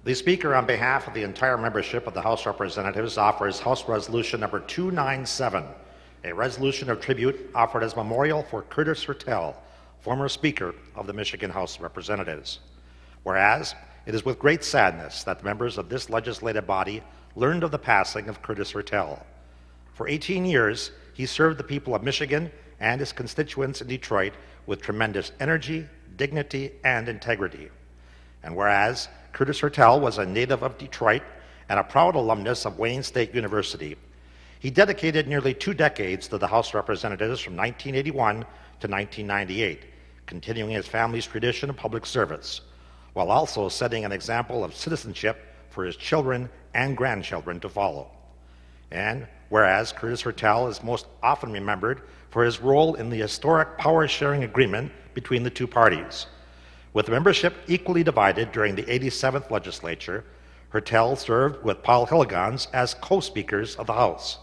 The Speaker, on behalf of the entire membership of the House of Representatives, offers House Resolution number 297, a resolution of tribute offered as memorial for Curtis Hertel, former Speaker of the Michigan House of Representatives. Whereas, it is with great sadness that the members of this legislative body learned of the passing of Curtis Hertel. For 18 years, he served the people of Michigan and his constituents in Detroit with tremendous energy, dignity, and integrity. And whereas Curtis Hertel was a native of Detroit and a proud alumnus of Wayne State University, he dedicated nearly 2 decades to the House of Representatives from 1981 to 1998, continuing his family's tradition of public service, while also setting an example of citizenship for his children and grandchildren to follow. And whereas Curtis Hertel is most often remembered for his role in the historic power-sharing agreement between the two parties. With membership equally divided during the 87th legislature, Hertel served with Paul Hilligans as co-speakers of the House.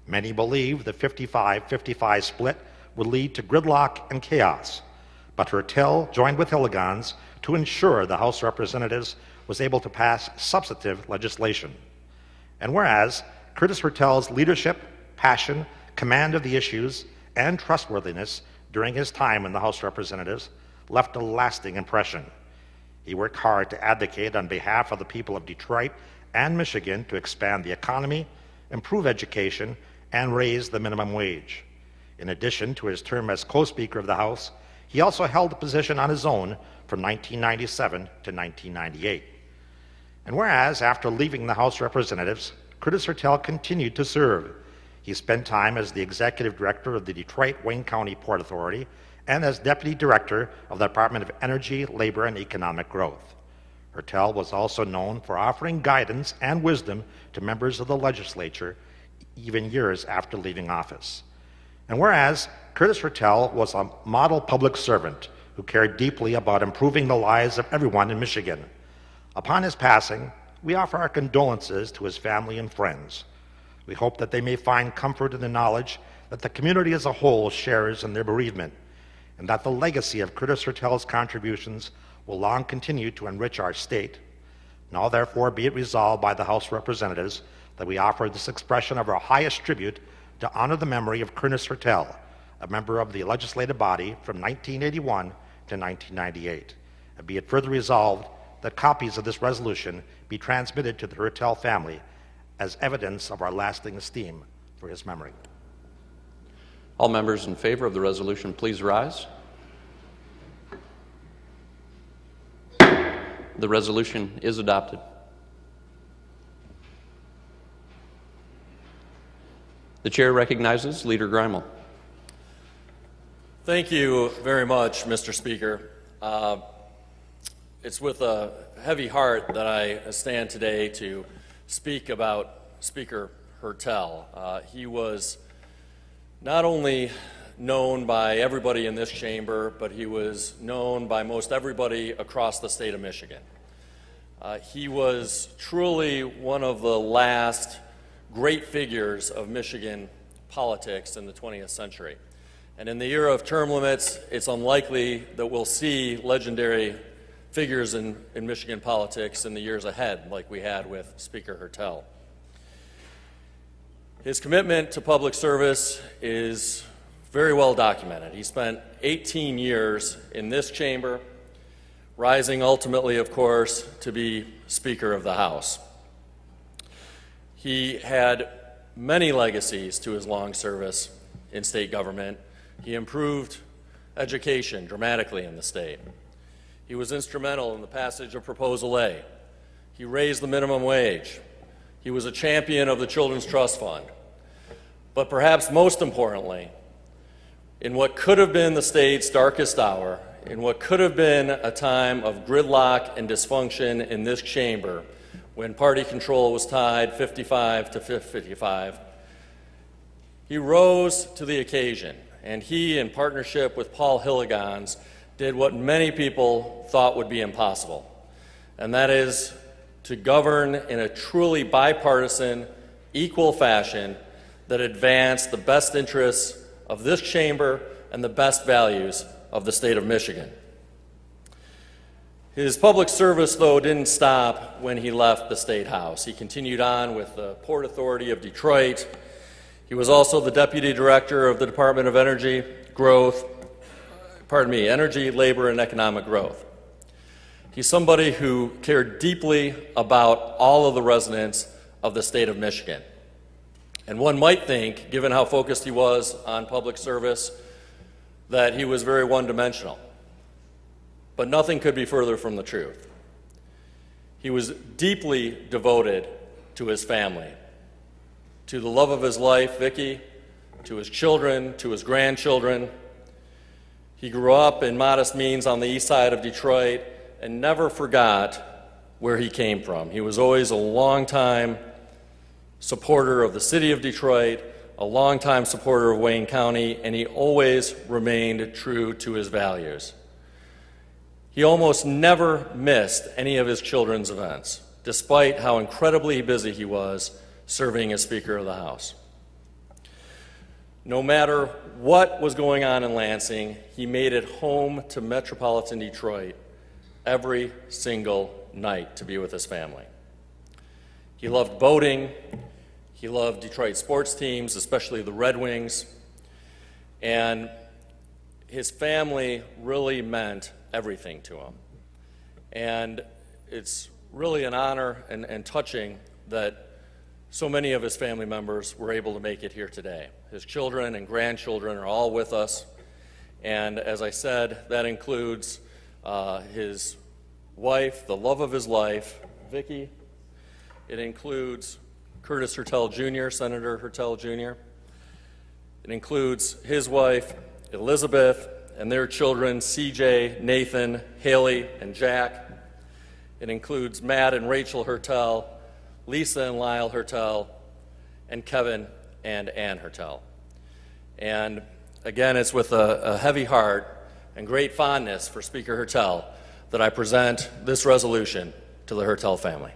Many believe the 55-55 split would lead to gridlock and chaos, but Hertel joined with Hilligans to ensure the House of Representatives was able to pass substantive legislation. And whereas Curtis Hertel's leadership, passion, command of the issues, and trustworthiness during his time in the House of Representatives left a lasting impression. He worked hard to advocate on behalf of the people of Detroit and Michigan to expand the economy, improve education, and raise the minimum wage. In addition to his term as co-speaker of the House, he also held the position on his own from 1997 to 1998. And whereas, after leaving the House of Representatives, Curtis Hertel continued to serve. He spent time as the executive director of the Detroit-Wayne County Port Authority and as deputy director of the Department of Energy, Labor, and Economic Growth. Hertel was also known for offering guidance and wisdom to members of the legislature even years after leaving office. And whereas Curtis Hertel was a model public servant who cared deeply about improving the lives of everyone in Michigan, upon his passing, we offer our condolences to his family and friends. We hope that they may find comfort in the knowledge that the community as a whole shares in their bereavement, and that the legacy of Curtis Hertel's contributions will long continue to enrich our state. Now, therefore, be it resolved by the House of Representatives that we offer this expression of our highest tribute to honor the memory of Curtis Hertel, a member of the legislative body from 1981 to 1998. And be it further resolved that copies of this resolution be transmitted to the Hertel family as evidence of our lasting esteem for his memory. All members in favor of the resolution, please rise. The resolution is adopted. The chair recognizes Leader Greimel. Thank you very much, Mr. Speaker. It's with a heavy heart that I stand today to speak about Speaker Hertel. He was not only known by everybody in this chamber, but he was known by most everybody across the state of Michigan. He was truly one of the last great figures of Michigan politics in the 20th century. And in the era of term limits, it's unlikely that we'll see legendary figures in Michigan politics in the years ahead like we had with Speaker Hertel. His commitment to public service is very well documented. He spent 18 years in this chamber, rising ultimately, of course, to be Speaker of the House. He had many legacies to his long service in state government. He improved education dramatically in the state. He was instrumental in the passage of Proposal A. He raised the minimum wage. He was a champion of the Children's Trust Fund. But perhaps most importantly, in what could have been the state's darkest hour, in what could have been a time of gridlock and dysfunction in this chamber, when party control was tied 55 to 55, he rose to the occasion, and he, in partnership with Paul Hilligans, did what many people thought would be impossible, and that is to govern in a truly bipartisan, equal fashion that advanced the best interests of this chamber and the best values of the state of Michigan. His public service, though, didn't stop when he left the State House. He continued on with the Port Authority of Detroit. He was also the Deputy Director of the Department of Energy, Labor, and Economic Growth. He's somebody who cared deeply about all of the residents of the state of Michigan. And one might think, given how focused he was on public service, that he was very one-dimensional. But nothing could be further from the truth. He was deeply devoted to his family, to the love of his life, Vicki, to his children, to his grandchildren. He grew up in modest means on the east side of Detroit and never forgot where he came from. He was always a longtime supporter of the city of Detroit, a longtime supporter of Wayne County, and he always remained true to his values. He almost never missed any of his children's events, despite how incredibly busy he was serving as Speaker of the House. No matter what was going on in Lansing, he made it home to metropolitan Detroit every single night to be with his family. He loved boating. He loved Detroit sports teams, especially the Red Wings. And his family really meant everything to him. And it's really an honor and touching that so many of his family members were able to make it here today. His children and grandchildren are all with us. And as I said, that includes his wife, the love of his life, Vicki. It includes Curtis Hertel Jr., Senator Hertel Jr. It includes his wife, Elizabeth, and their children, CJ, Nathan, Haley, and Jack. It includes Matt and Rachel Hertel, Lisa and Lyle Hertel, and Kevin and Ann Hertel. And again, it's with a heavy heart and great fondness for Speaker Hertel that I present this resolution to the Hertel family.